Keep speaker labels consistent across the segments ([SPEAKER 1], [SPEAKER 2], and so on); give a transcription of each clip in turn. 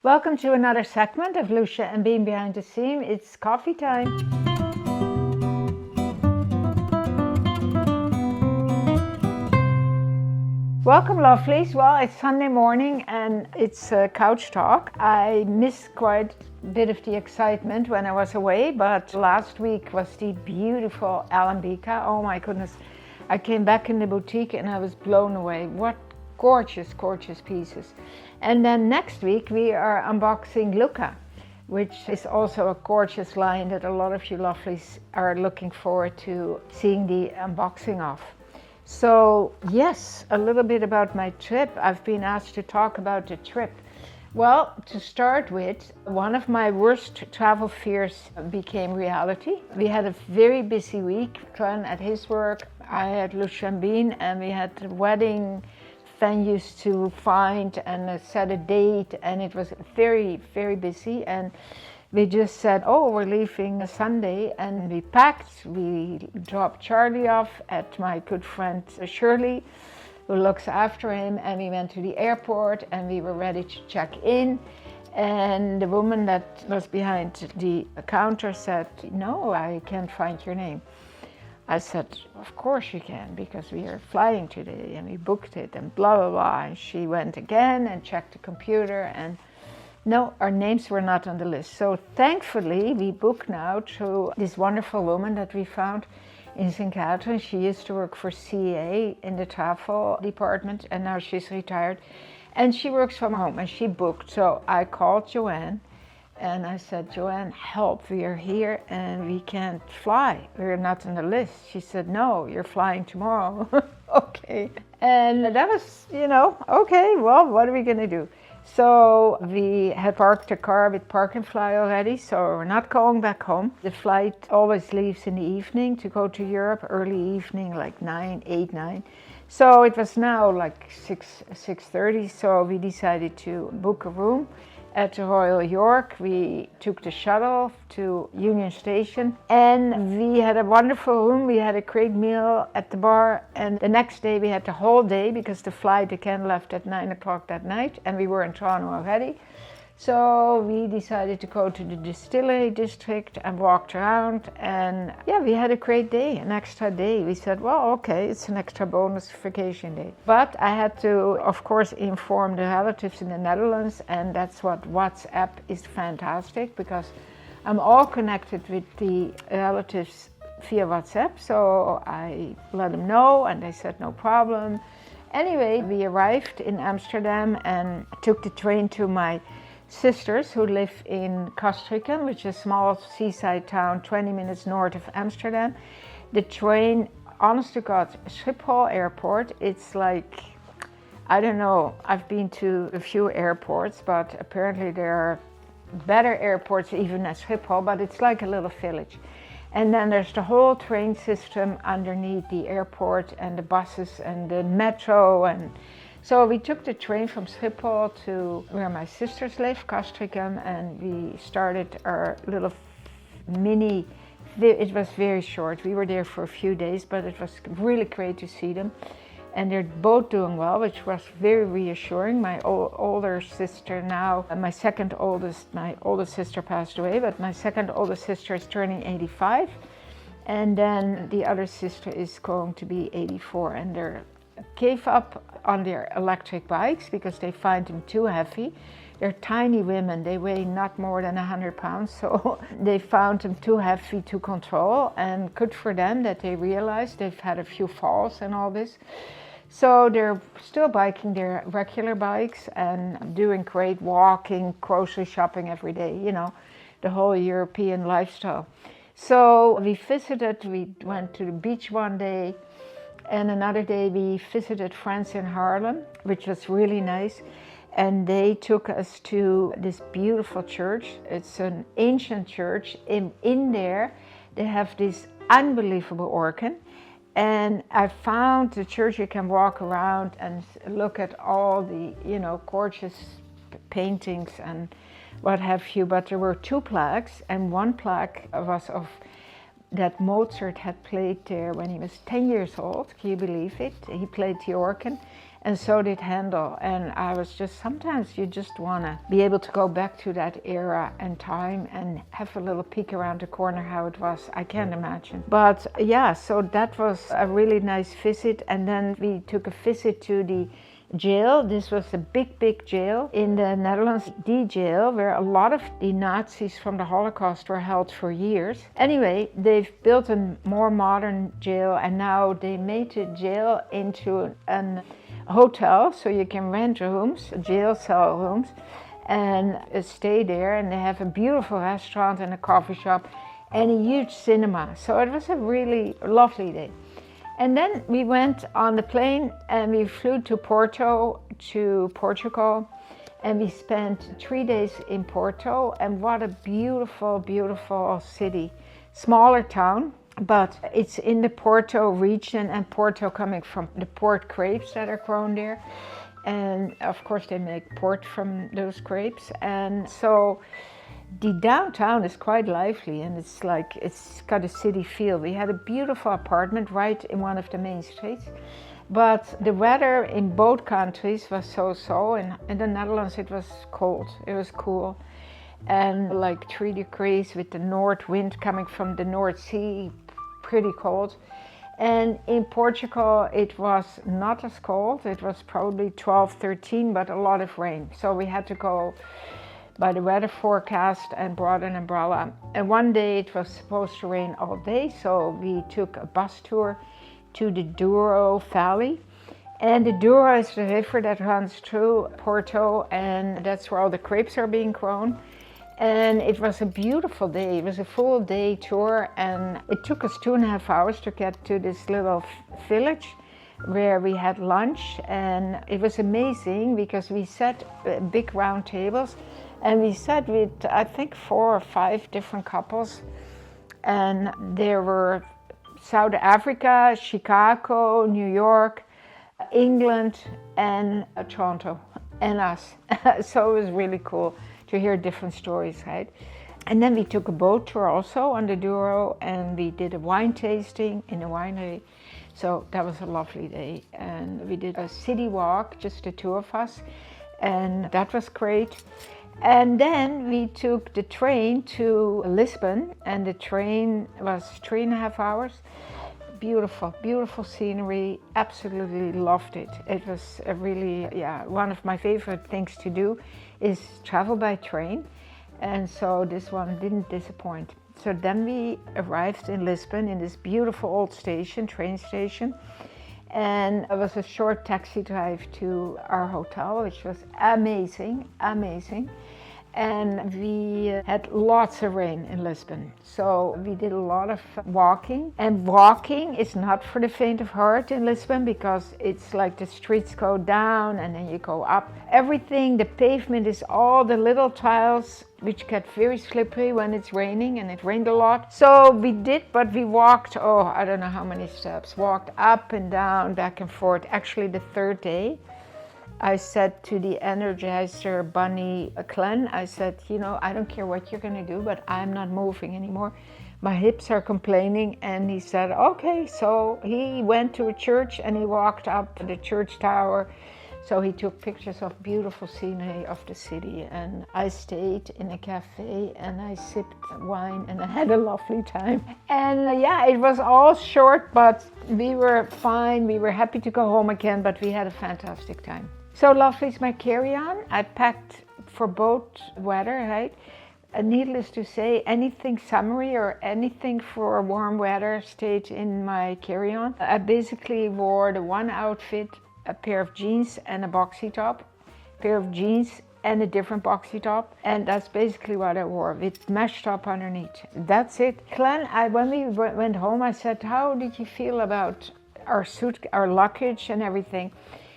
[SPEAKER 1] Welcome to another segment of Lousje and Bean Behind the Scene. It's coffee time. Welcome, lovelies. Well, it's Sunday morning and it's couch talk. I missed quite a bit of the excitement when I was away, but last week was the beautiful Alembica. Oh my goodness. I came back in the boutique and I was blown away. What gorgeous, gorgeous pieces. And then next week we are unboxing Luca, which is also a gorgeous line that a lot of you lovelies are looking forward to seeing the unboxing of. So yes, a little bit about my trip. I've been asked to talk about the trip. Well, to start with, one of my worst travel fears became reality. We had a very busy week. Tran at his work, I had Lousje Bean, and we had the wedding venues to find and set a date, and it was very, very busy. And we just said, oh, we're leaving Sunday, and we packed. We dropped Charlie off at my good friend Shirley, who looks after him, and we went to the airport and we were ready to check in. And the woman that was behind the counter said, no, I can't find your name. I said, of course you can, because we are flying today and we booked it and blah, blah, blah. And she went again and checked the computer, and no, our names were not on the list. So thankfully we booked now to this wonderful woman that we found in St. Catharines. She used to work for CA in the travel department, and now she's retired. And she works from home and she booked. So I called Joanne. And I said, Joanne, help, we are here and we can't fly. We're not on the list. She said, no, you're flying tomorrow. Okay. And that was, okay, well, what are we gonna do? So we had parked the car with Park and Fly already, so we're not going back home. The flight always leaves in the evening to go to Europe, early evening, like 8, 9. So it was now like 6:30, so we decided to book a room at the Royal York. We took the shuttle to Union Station and we had a wonderful room. We had a great meal at the bar, and the next day we had the whole day because the flight again left at 9 o'clock that night and we were in Toronto already. So we decided to go to the distillery district and walked around, and yeah, we had a great day, an extra day. We said, well, okay, it's an extra bonus vacation day. But I had to, of course, inform the relatives in the Netherlands, and that's what WhatsApp is fantastic, because I'm all connected with the relatives via WhatsApp. So I let them know and they said no problem. Anyway, we arrived in Amsterdam and took the train to my sisters who live in Castricum, which is a small seaside town 20 minutes north of Amsterdam. The train, honest to God, Schiphol airport, it's like, I don't know, I've been to a few airports, but apparently there are better airports even as Schiphol, but it's like a little village. And then there's the whole train system underneath the airport and the buses and the metro. And so we took the train from Schiphol to where my sisters live, Castricum, and we started our little mini, it was very short. We were there for a few days, but it was really great to see them. And they're both doing well, which was very reassuring. My older sister now, my oldest sister passed away, but my second oldest sister is turning 85. And then the other sister is going to be 84, and they're gave up on their electric bikes because they find them too heavy. They're tiny women, they weigh not more than 100 pounds, so they found them too heavy to control, and good for them that they realized they've had a few falls and all this. So they're still biking their regular bikes and doing great, walking, grocery shopping every day, the whole European lifestyle. So we went to the beach one day, and another day we visited friends in Haarlem, which was really nice. And they took us to this beautiful church. It's an ancient church. In there, they have this unbelievable organ. And I found the church, you can walk around and look at all the, gorgeous paintings and what have you. But there were 2 plaques, and one plaque was of that Mozart had played there when he was 10 years old. Can you believe it? He played the organ. And so did Handel. And I was just, sometimes you just want to be able to go back to that era and time and have a little peek around the corner how it was. I can't imagine. But yeah, so that was a really nice visit. And then we took a visit to the jail. This was a big jail in the Netherlands, the jail where a lot of the Nazis from the Holocaust were held for years. Anyway, they've built a more modern jail, and now they made the jail into a hotel, so you can rent rooms, jail cell rooms, and stay there. And they have a beautiful restaurant and a coffee shop and a huge cinema. So it was a really lovely day. And then we went on the plane and we flew to Porto, to Portugal, and we spent 3 days in Porto. And what a beautiful city. Smaller town, but it's in the Porto region, and Porto coming from the port grapes that are grown there. And of course they make port from those grapes. And so the downtown is quite lively, and it's like, it's got a city feel. We had a beautiful apartment right in one of the main streets, but the weather in both countries was so. In the Netherlands it was cold, it was cool, and like 3 degrees with the north wind coming from the North Sea, pretty cold. And in Portugal it was not as cold, it was probably 12, 13, but a lot of rain. So we had to go by the weather forecast and brought an umbrella. And one day it was supposed to rain all day, so we took a bus tour to the Douro Valley. And the Douro is the river that runs through Porto, and that's where all the grapes are being grown. And it was a beautiful day. It was a full day tour, and it took us 2.5 hours to get to this little village where we had lunch. And it was amazing because we sat at big round tables, and we sat with, I think, 4 or 5 different couples. And there were South Africa, Chicago, New York, England, and Toronto, and us. So it was really cool to hear different stories, right? And then we took a boat tour also on the Douro, and we did a wine tasting in a winery. So that was a lovely day. And we did a city walk, just the 2 of us, and that was great. And then we took the train to Lisbon, and the train was 3.5 hours. Beautiful scenery, absolutely loved it. It was a really, one of my favorite things to do is travel by train. And so this one didn't disappoint. So then we arrived in Lisbon in this beautiful old train station. And it was a short taxi drive to our hotel, which was amazing. And we had lots of rain in Lisbon. So we did a lot of walking. And walking is not for the faint of heart in Lisbon, because it's like the streets go down and then you go up. Everything, the pavement is all the little tiles, which get very slippery when it's raining, and it rained a lot. So we did, but we walked, I don't know how many steps, walked up and down, back and forth. Actually, the 3rd day, I said to the Energizer Bunny Glenn, I said, I don't care what you're gonna do, but I'm not moving anymore. My hips are complaining. And he said, okay. So he went to a church and he walked up the church tower. So he took pictures of beautiful scenery of the city, and I stayed in a cafe and I sipped wine and I had a lovely time. And it was all short, but we were fine. We were happy to go home again, but we had a fantastic time. So lovely's my carry-on. I packed for both weather, right? Needless to say, anything summery or anything for warm weather stayed in my carry-on. I basically wore the one outfit, a pair of jeans and a boxy top, pair of jeans and a different boxy top, and that's basically what I wore with mesh top underneath. That's it. Glenn, when we went home, I said, how did you feel about our luggage and everything?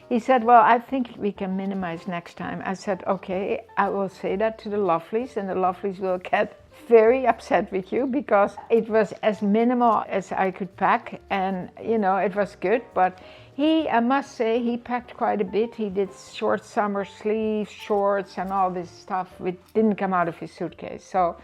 [SPEAKER 1] He said, well, I think we can minimize next time. I said, okay, I will say that to the Lovelies, and the Lovelies will get very upset with you, because it was as minimal as I could pack, and it was good. But I must say, he packed quite a bit. He did short summer sleeves, shorts, and all this stuff which didn't come out of his suitcase. So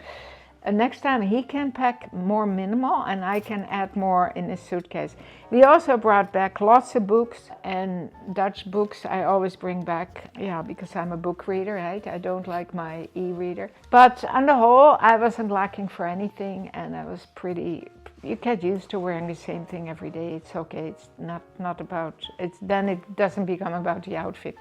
[SPEAKER 1] And next time he can pack more minimal and I can add more in his suitcase. We also brought back lots of books, and Dutch books I always bring back, because I'm a book reader, right? I don't like my e-reader. But on the whole, I wasn't lacking for anything, and I was you get used to wearing the same thing every day. It's okay. It's not about, then it doesn't become about the outfit.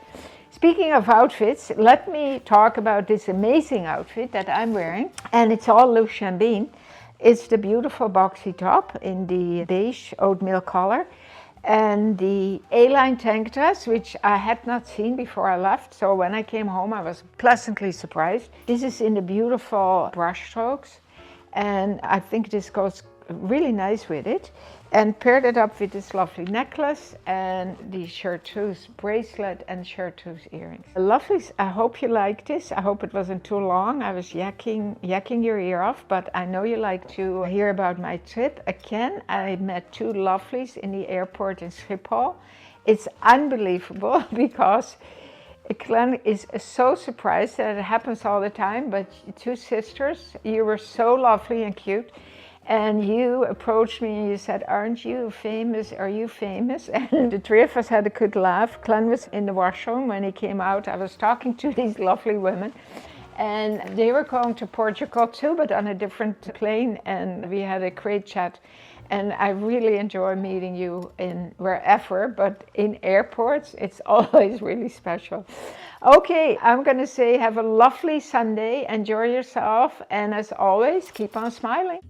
[SPEAKER 1] Speaking of outfits, let me talk about this amazing outfit that I'm wearing, and it's all Lousje Bean. It's the beautiful boxy top in the beige oatmeal color, and the A-line tank dress, which I had not seen before I left. So when I came home, I was pleasantly surprised. This is in the beautiful brush strokes, and I think this goes really nice with it, and paired it up with this lovely necklace and the chartreuse bracelet and chartreuse earrings. Lovelies, I hope you like this. I hope it wasn't too long. I was yakking your ear off, but I know you like to hear about my trip. Again, I met two lovelies in the airport in Schiphol. It's unbelievable because Glenn is so surprised that it happens all the time, but two sisters, you were so lovely and cute. And you approached me and you said, "Aren't you famous? Are you famous?" And the three of us had a good laugh. Glenn was in the washroom when he came out. I was talking to these lovely women, and they were going to Portugal too, but on a different plane, and we had a great chat. And I really enjoy meeting you in wherever, but in airports, it's always really special. Okay, I'm going to say have a lovely Sunday, enjoy yourself, and as always, keep on smiling.